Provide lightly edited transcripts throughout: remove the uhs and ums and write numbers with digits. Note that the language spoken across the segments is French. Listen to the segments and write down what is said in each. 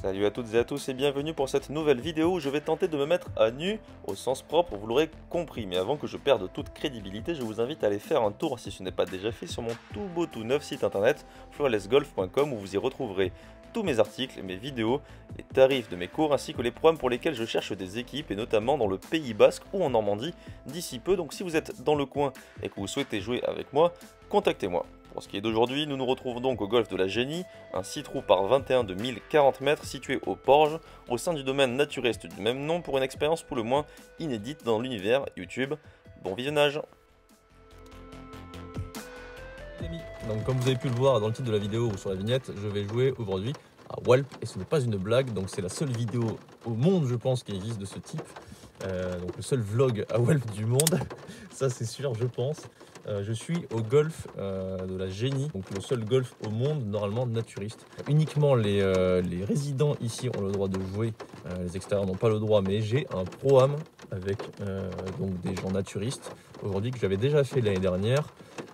Salut à toutes et à tous et bienvenue pour cette nouvelle vidéo où je vais tenter de me mettre à nu au sens propre, vous l'aurez compris. Mais avant que je perde toute crédibilité, je vous invite à aller faire un tour si ce n'est pas déjà fait sur mon tout beau tout neuf site internet flawlessgolf.com où vous y retrouverez tous mes articles, mes vidéos, les tarifs de mes cours ainsi que les programmes pour lesquels je cherche des équipes et notamment dans le Pays Basque ou en Normandie d'ici peu. Donc si vous êtes dans le coin et que vous souhaitez jouer avec moi, contactez-moi. Pour ce qui est d'aujourd'hui, nous nous retrouvons donc au golfe de la Génie, un 6 trous par 21 de 1040 mètres situé au Porge, au sein du domaine naturiste du même nom pour une expérience pour le moins inédite dans l'univers YouTube. Bon visionnage. Les amis, donc comme vous avez pu le voir dans le titre de la vidéo ou sur la vignette, je vais jouer aujourd'hui à Walp et ce n'est pas une blague, donc c'est la seule vidéo au monde je pense qui existe de ce type. Donc le seul vlog à Walp du monde, ça c'est sûr je pense. Je suis au golfe de la Génie, donc le seul golfe au monde normalement naturiste. Uniquement les résidents ici ont le droit de jouer, les extérieurs n'ont pas le droit, mais j'ai un pro-am avec donc des gens naturistes aujourd'hui que j'avais déjà fait l'année dernière.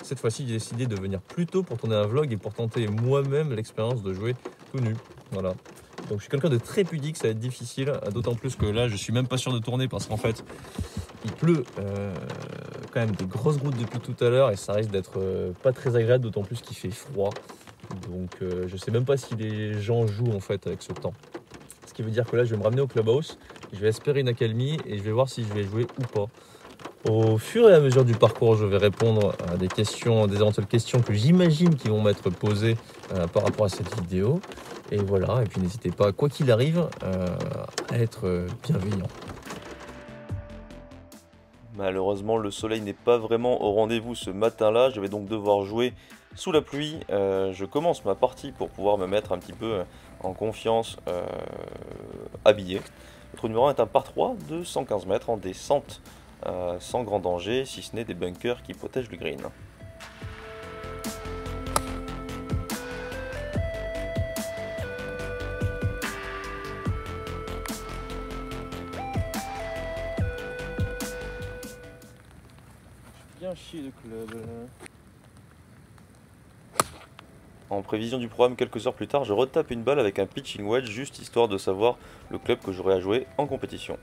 Cette fois-ci j'ai décidé de venir plus tôt pour tourner un vlog et pour tenter moi-même l'expérience de jouer tout nu. Voilà. Donc je suis quelqu'un de très pudique, ça va être difficile, d'autant plus que là je suis même pas sûr de tourner parce qu'en fait il pleut quand même des grosses gouttes depuis tout à l'heure et ça risque d'être pas très agréable, d'autant plus qu'il fait froid. Donc je sais même pas si les gens jouent en fait avec ce temps. Ce qui veut dire que là je vais me ramener au clubhouse, je vais espérer une accalmie et je vais voir si je vais jouer ou pas. Au fur et à mesure du parcours, je vais répondre à des questions, des éventuelles questions que j'imagine qui vont m'être posées par rapport à cette vidéo. Et voilà, et puis n'hésitez pas, quoi qu'il arrive, à être bienveillant. Malheureusement, le soleil n'est pas vraiment au rendez-vous ce matin-là, je vais donc devoir jouer sous la pluie. Je commence ma partie pour pouvoir me mettre un petit peu en confiance, habillé. Le trou numéro 1 est un par 3 de 115 mètres en descente. Sans grand danger, si ce n'est des bunkers qui protègent le green. Bien chier de club. En prévision du programme, quelques heures plus tard, je retape une balle avec un pitching wedge, juste histoire de savoir le club que j'aurai à jouer en compétition.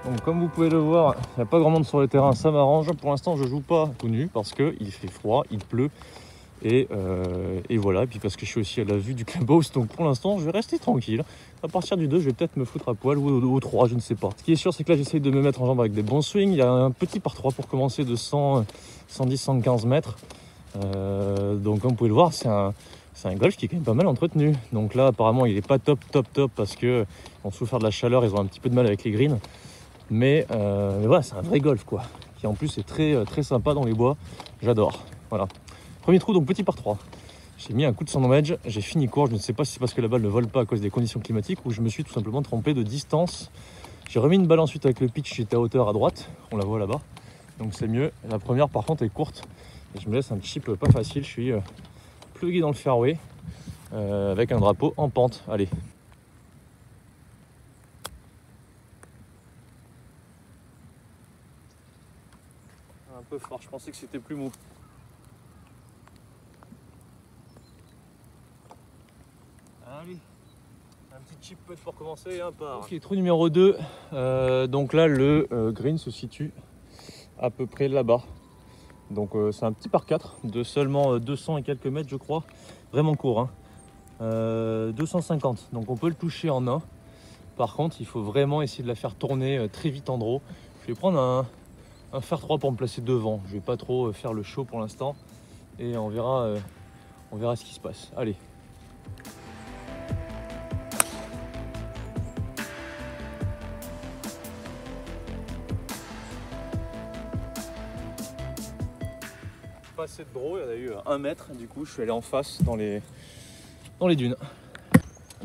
Donc comme vous pouvez le voir, il n'y a pas grand monde sur le terrain, ça m'arrange. Pour l'instant je joue pas tout nu parce qu'il fait froid, il pleut et voilà. Et puis parce que je suis aussi à la vue du clubhouse, donc pour l'instant je vais rester tranquille. À partir du 2 je vais peut-être me foutre à poil ou au 3, je ne sais pas. Ce qui est sûr c'est que là j'essaye de me mettre en jambe avec des bons swings. Il y a un petit par 3 pour commencer de 100, 110, 115 mètres. Donc comme vous pouvez le voir c'est un golf qui est quand même pas mal entretenu. Donc là apparemment il n'est pas top parce que on souffert de la chaleur, ils ont un petit peu de mal avec les greens. Mais voilà, c'est un vrai golf quoi, qui en plus est très sympa dans les bois, j'adore. Voilà. Premier trou, donc petit par 3. J'ai mis un coup de sand wedge, j'ai fini court, je ne sais pas si c'est parce que la balle ne vole pas à cause des conditions climatiques ou je me suis tout simplement trompé de distance. J'ai remis une balle ensuite avec le pitch, j'étais à hauteur à droite, on la voit là-bas, donc c'est mieux. La première par contre est courte, et je me laisse un chip pas facile, je suis plugué dans le fairway avec un drapeau en pente. Allez. Un peu fort, je pensais que c'était plus mou. Allez, un petit chip peut pour commencer et un par. Ok, trou numéro 2. Donc là, le green se situe à peu près là-bas. Donc c'est un petit par 4 de seulement 200 et quelques mètres, je crois. Vraiment court, hein. 250. Donc on peut le toucher en un. Par contre, il faut vraiment essayer de la faire tourner très vite en draw. Je vais prendre un fer 3 pour me placer devant. Je vais pas trop faire le show pour l'instant et on verra ce qui se passe. Allez. Pas assez de draw, il y en a eu 1 mètre, du coup je suis allé en face dans les dunes.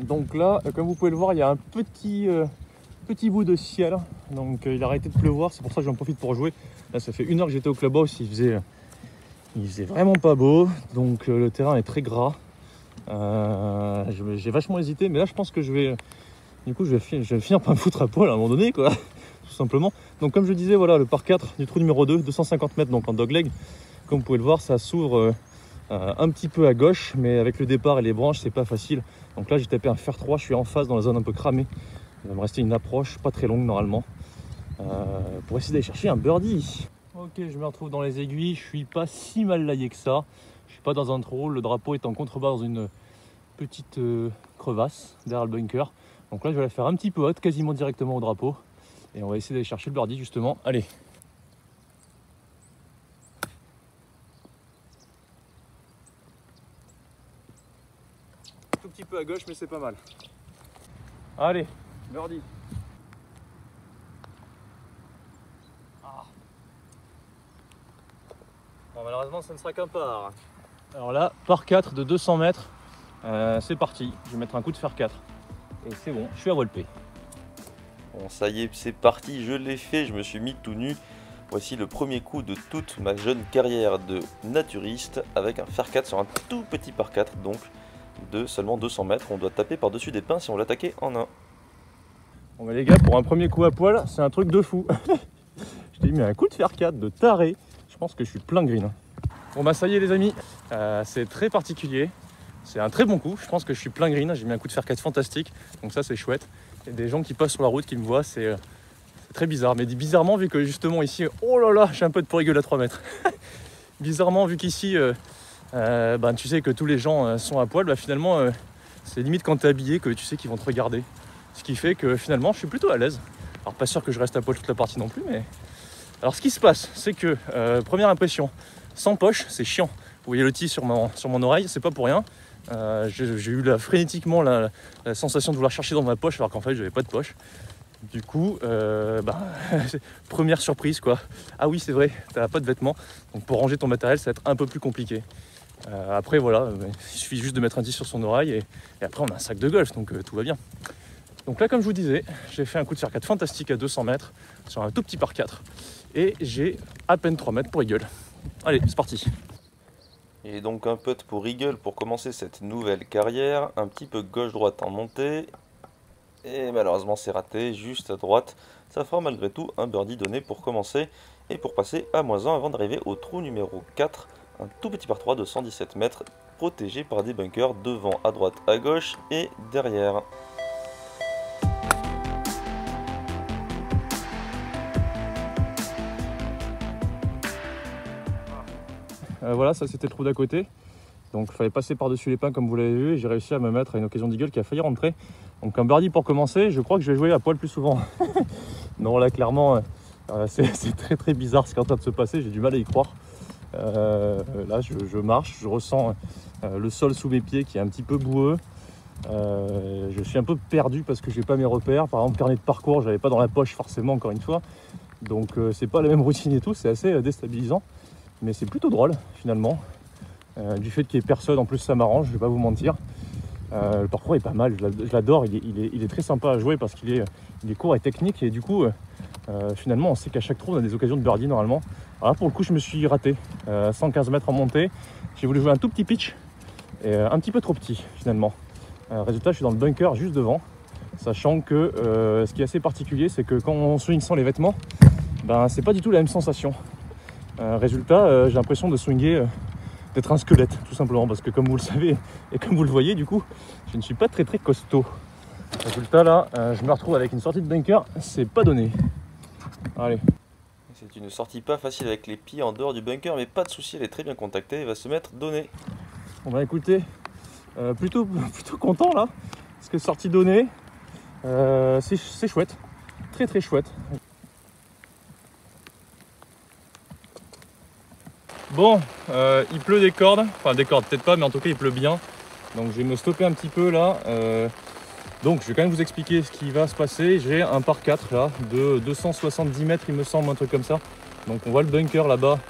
Donc là, comme vous pouvez le voir, il y a un petit bout de ciel, donc il a arrêté de pleuvoir, c'est pour ça que j'en profite pour jouer. Là ça fait 1 heure que j'étais au clubhouse, il faisait vraiment pas beau, donc le terrain est très gras. J'ai vachement hésité, mais là je pense que je vais finir par me foutre à poil à un moment donné quoi, tout simplement. Donc comme je disais, voilà le par 4 du trou numéro 2, 250 mètres donc en dogleg. Comme vous pouvez le voir, ça s'ouvre un petit peu à gauche, mais avec le départ et les branches c'est pas facile. Donc là j'ai tapé un fer 3, je suis en face dans la zone un peu cramée. Il va me rester une approche pas très longue normalement pour essayer d'aller chercher un birdie. Ok, je me retrouve dans les aiguilles, je suis pas si mal laillé que ça. Je suis pas dans un trou, le drapeau est en contrebas dans une petite crevasse derrière le bunker. Donc là je vais la faire un petit peu haute, quasiment directement au drapeau. Et on va essayer d'aller chercher le birdie justement. Allez. Tout petit peu à gauche mais c'est pas mal. Allez, birdie. Ah. Bon, malheureusement ça ne sera qu'un par. Alors là, par 4 de 200 mètres, c'est parti. Je vais mettre un coup de fer 4. Et c'est bon, je suis à walper. Bon, ça y est, c'est parti, je l'ai fait, je me suis mis tout nu. Voici le premier coup de toute ma jeune carrière de naturiste avec un fer 4 sur un tout petit par 4, donc de seulement 200 mètres. On doit taper par-dessus des pins si on l'attaquait en un. Bon bah les gars, pour un premier coup à poil, c'est un truc de fou. Je t'ai mis un coup de fer 4 de taré. Je pense que je suis plein green. Bon bah ça y est les amis, c'est très particulier. C'est un très bon coup, je pense que je suis plein green. J'ai mis un coup de fer 4 fantastique, donc ça c'est chouette. Il y a des gens qui passent sur la route qui me voient, c'est très bizarre. Mais bizarrement, vu que justement ici, oh là là, j'ai un peu de pourrigueule à 3 mètres. Bizarrement, vu qu'ici, tu sais que tous les gens sont à poil, finalement, c'est limite quand tu es habillé que tu sais qu'ils vont te regarder. Ce qui fait que finalement, je suis plutôt à l'aise. Alors, pas sûr que je reste à poil toute la partie non plus, mais. Alors, ce qui se passe, c'est que, première impression, sans poche, c'est chiant. Vous voyez le sur mon oreille, c'est pas pour rien. J'ai eu frénétiquement la sensation de vouloir chercher dans ma poche alors qu'en fait j'avais pas de poche. Du coup, première surprise quoi. Ah oui c'est vrai, t'as pas de vêtements, donc pour ranger ton matériel ça va être un peu plus compliqué. Après voilà, il suffit juste de mettre un 10 sur son oreille et après on a un sac de golf, donc tout va bien. Donc là comme je vous disais, j'ai fait un coup de fer 4 fantastique à 200 mètres sur un tout petit par 4 et j'ai à peine 3 mètres pour eagle. Allez c'est parti. Et donc un putt pour eagle pour commencer cette nouvelle carrière, un petit peu gauche-droite en montée, et malheureusement c'est raté, juste à droite. Ça fera malgré tout un birdie donné pour commencer, et pour passer à -1 avant d'arriver au trou numéro 4, un tout petit par 3 de 117 mètres, protégé par des bunkers devant, à droite, à gauche et derrière. Voilà, ça c'était le trou d'à côté. Donc il fallait passer par-dessus les pins comme vous l'avez vu. Et j'ai réussi à me mettre à une occasion d'eagle qui a failli rentrer. Donc un birdie pour commencer. Je crois que je vais jouer à poil plus souvent. Non là clairement, c'est très très bizarre ce qui est en train de se passer. J'ai du mal à y croire. Là je marche, je ressens le sol sous mes pieds qui est un petit peu boueux. Je suis un peu perdu parce que j'ai pas mes repères. Par exemple carnet de parcours, j'avais pas dans la poche forcément encore une fois. Donc c'est pas la même routine et tout. C'est assez déstabilisant. Mais c'est plutôt drôle finalement. Du fait qu'il n'y ait personne, en plus ça m'arrange, je vais pas vous mentir. Le parcours est pas mal, je l'adore, il est très sympa à jouer parce qu'il est court et technique. Et du coup, finalement, on sait qu'à chaque trou, on a des occasions de birdie normalement. Alors là, pour le coup, je me suis raté. 115 mètres en montée, j'ai voulu jouer un tout petit pitch et un petit peu trop petit finalement. Résultat, je suis dans le bunker juste devant. Sachant que ce qui est assez particulier, c'est que quand on swing sans les vêtements, c'est pas du tout la même sensation. Résultat, j'ai l'impression de swinger, d'être un squelette, tout simplement, parce que comme vous le savez et comme vous le voyez, du coup, je ne suis pas très très costaud. Résultat, là, je me retrouve avec une sortie de bunker, c'est pas donné. Allez. C'est une sortie pas facile avec les pieds en dehors du bunker, mais pas de souci, elle est très bien contactée, elle va se mettre donnée. On va écouter, plutôt content là, parce que sortie donnée, c'est chouette, très très chouette. Bon, il pleut des cordes, enfin des cordes peut-être pas, mais en tout cas il pleut bien. Donc je vais me stopper un petit peu là. Donc je vais quand même vous expliquer ce qui va se passer. J'ai un par 4 là, de 270 mètres il me semble, un truc comme ça. Donc on voit le bunker là-bas,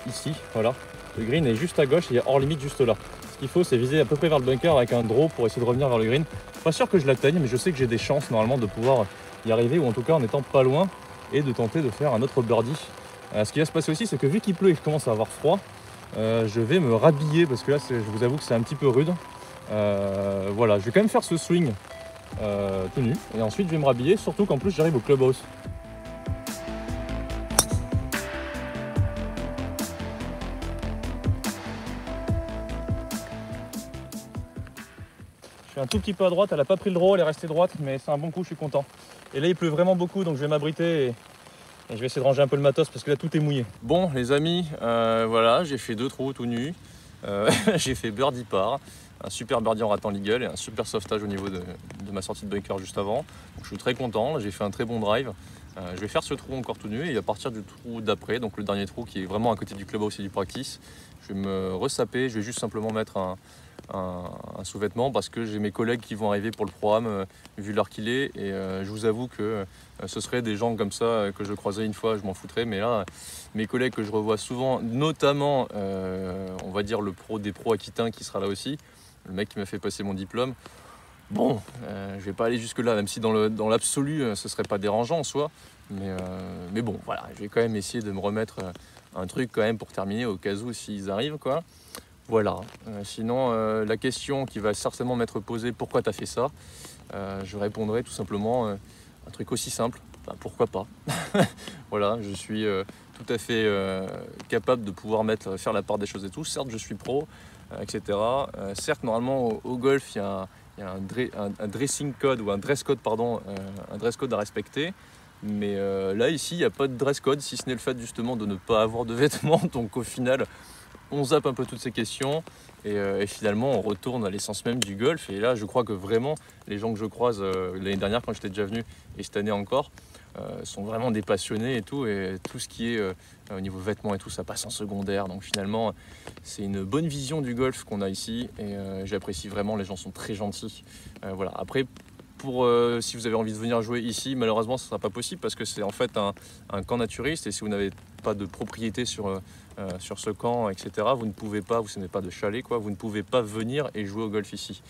ici, voilà. Le green est juste à gauche et il y a hors limite juste là. Ce qu'il faut c'est viser à peu près vers le bunker avec un draw pour essayer de revenir vers le green. Pas sûr que je l'atteigne, mais je sais que j'ai des chances normalement de pouvoir y arriver, ou en tout cas en étant pas loin, et de tenter de faire un autre birdie. Ce qui va se passer aussi, c'est que vu qu'il pleut et que je commence à avoir froid, je vais me rhabiller parce que là, je vous avoue que c'est un petit peu rude. Voilà, je vais quand même faire ce swing tout nu et ensuite je vais me rhabiller, surtout qu'en plus j'arrive au clubhouse. suis un tout petit peu à droite, elle n'a pas pris le draw, elle est restée droite, mais c'est un bon coup, je suis content. Et là il pleut vraiment beaucoup, donc je vais m'abriter et je vais essayer de ranger un peu le matos parce que là tout est mouillé. Bon les amis, voilà, j'ai fait 2 trous tout nus. J'ai fait birdie par, un super birdie en ratant l'eagle et un super softage au niveau de ma sortie de bunker juste avant. Donc, je suis très content, j'ai fait un très bon drive. Je vais faire ce trou encore tout nu et à partir du trou d'après, donc le dernier trou qui est vraiment à côté du clubhouse et du practice, je vais me ressaper, je vais juste simplement mettre un sous-vêtement parce que j'ai mes collègues qui vont arriver pour le programme vu l'heure qu'il est et je vous avoue que ce serait des gens comme ça que je croisais une fois, je m'en foutrais, mais là mes collègues que je revois souvent, notamment on va dire le pro des pros aquitains qui sera là aussi, le mec qui m'a fait passer mon diplôme. Bon, je vais pas aller jusque là, même si dans l'absolu ce serait pas dérangeant en soi, mais bon voilà, je vais quand même essayer de me remettre un truc quand même pour terminer au cas où s'ils arrivent quoi. Voilà, sinon la question qui va certainement m'être posée, pourquoi tu as fait ça, je répondrai tout simplement un truc aussi simple, bah, pourquoi pas. Voilà, je suis tout à fait capable de pouvoir faire la part des choses et tout. Certes, je suis pro, etc. Certes, normalement au golf, il y a un dressing code ou un dress code, pardon, un dress code à respecter. Mais là, ici, il n'y a pas de dress code, si ce n'est le fait justement de ne pas avoir de vêtements. Donc au final, on zappe un peu toutes ces questions et finalement on retourne à l'essence même du golf. Et là je crois que vraiment les gens que je croise l'année dernière quand j'étais déjà venu et cette année encore sont vraiment des passionnés et tout ce qui est au niveau vêtements et tout ça passe en secondaire. Donc finalement c'est une bonne vision du golf qu'on a ici et j'apprécie vraiment, les gens sont très gentils. Voilà. Après si vous avez envie de venir jouer ici, malheureusement, ce ne sera pas possible parce que c'est en fait un camp naturiste et si vous n'avez pas de propriété sur ce camp, etc., vous ne pouvez pas, vous n'avez pas de chalet, quoi, vous ne pouvez pas venir et jouer au golf ici.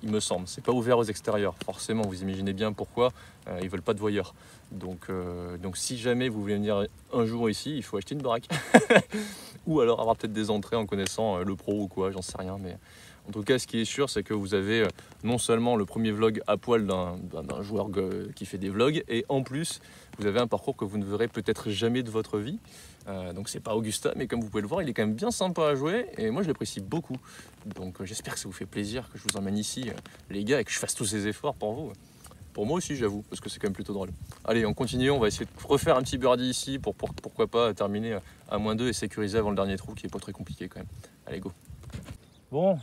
Il me semble, c'est pas ouvert aux extérieurs. Forcément, vous imaginez bien pourquoi ils veulent pas de voyeurs. Donc si jamais vous voulez venir un jour ici, il faut acheter une baraque ou alors avoir peut-être des entrées en connaissant le pro ou quoi, j'en sais rien, mais en tout cas, ce qui est sûr, c'est que vous avez non seulement le premier vlog à poil d'un joueur qui fait des vlogs, et en plus, vous avez un parcours que vous ne verrez peut-être jamais de votre vie. Donc c'est pas Augusta, mais comme vous pouvez le voir, il est quand même bien sympa à jouer, et moi je l'apprécie beaucoup. Donc j'espère que ça vous fait plaisir que je vous emmène ici, les gars, et que je fasse tous ces efforts pour vous. Pour moi aussi, j'avoue, parce que c'est quand même plutôt drôle. Allez, on continue, on va essayer de refaire un petit birdie ici, pourquoi pas terminer à -2 et sécuriser avant le dernier trou, qui est pas très compliqué quand même. Allez, go. Bon.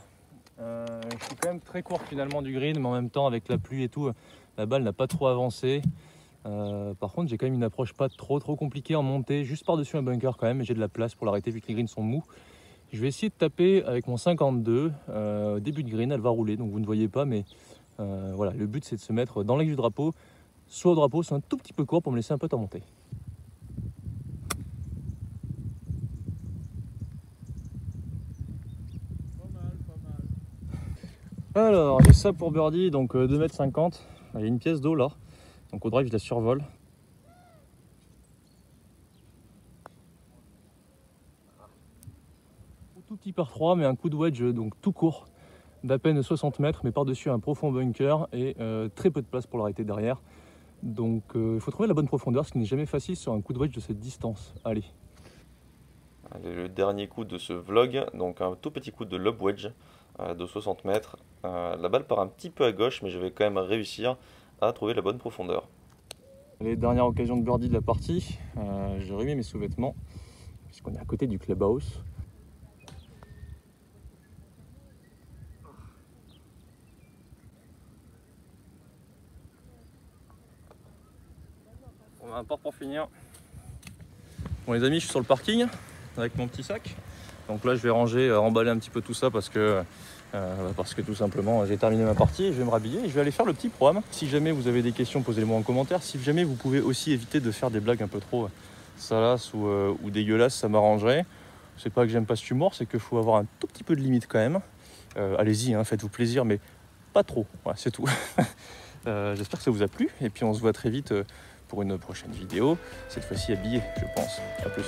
Je suis quand même très court finalement du green, mais en même temps avec la pluie et tout, la balle n'a pas trop avancé. Par contre j'ai quand même une approche pas trop compliquée en montée, juste par-dessus un bunker quand même, et j'ai de la place pour l'arrêter vu que les greens sont mous. Je vais essayer de taper avec mon 52, début de green, elle va rouler, donc vous ne voyez pas, mais voilà, le but c'est de se mettre dans l'axe du drapeau, soit au drapeau, soit un tout petit peu court pour me laisser un peu temps monter. Alors, j'ai ça pour birdie, donc 2,50 m. Il y a une pièce d'eau là, donc au drive je la survole. Tout petit par 3, mais un coup de wedge donc tout court, d'à peine 60 mètres, mais par-dessus un profond bunker et très peu de place pour l'arrêter derrière. Donc il faut trouver la bonne profondeur, ce qui n'est jamais facile sur un coup de wedge de cette distance. Allez. Allez, le dernier coup de ce vlog, donc un tout petit coup de lob wedge de 60 mètres. La balle part un petit peu à gauche, mais je vais quand même réussir à trouver la bonne profondeur. Allez, dernière occasion de birdie de la partie. J'ai remis mes sous-vêtements, puisqu'on est à côté du clubhouse. On a un port pour finir. Bon les amis, je suis sur le parking avec mon petit sac. Donc là je vais ranger, remballer un petit peu tout ça parce que tout simplement j'ai terminé ma partie et je vais me rhabiller et je vais aller faire le petit programme. Si jamais vous avez des questions, posez-les-moi en commentaire. Si jamais vous pouvez aussi éviter de faire des blagues un peu trop salaces ou dégueulasses, ça m'arrangerait. C'est pas que j'aime pas ce humour, c'est qu'il faut avoir un tout petit peu de limite quand même. Allez-y, hein, faites-vous plaisir, mais pas trop. Voilà, c'est tout. J'espère que ça vous a plu et puis on se voit très vite pour une prochaine vidéo. Cette fois-ci habillé, je pense. À plus.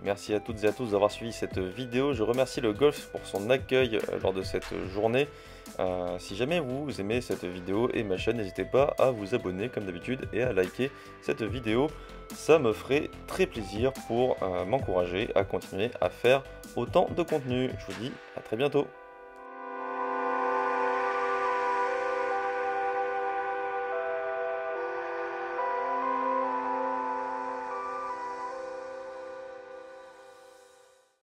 merci à toutes et à tous d'avoir suivi cette vidéo. Je remercie le Golf pour son accueil lors de cette journée. Si jamais vous aimez cette vidéo et ma chaîne, n'hésitez pas à vous abonner comme d'habitude et à liker cette vidéo. Ça me ferait très plaisir pour m'encourager à continuer à faire autant de contenu. Je vous dis à très bientôt.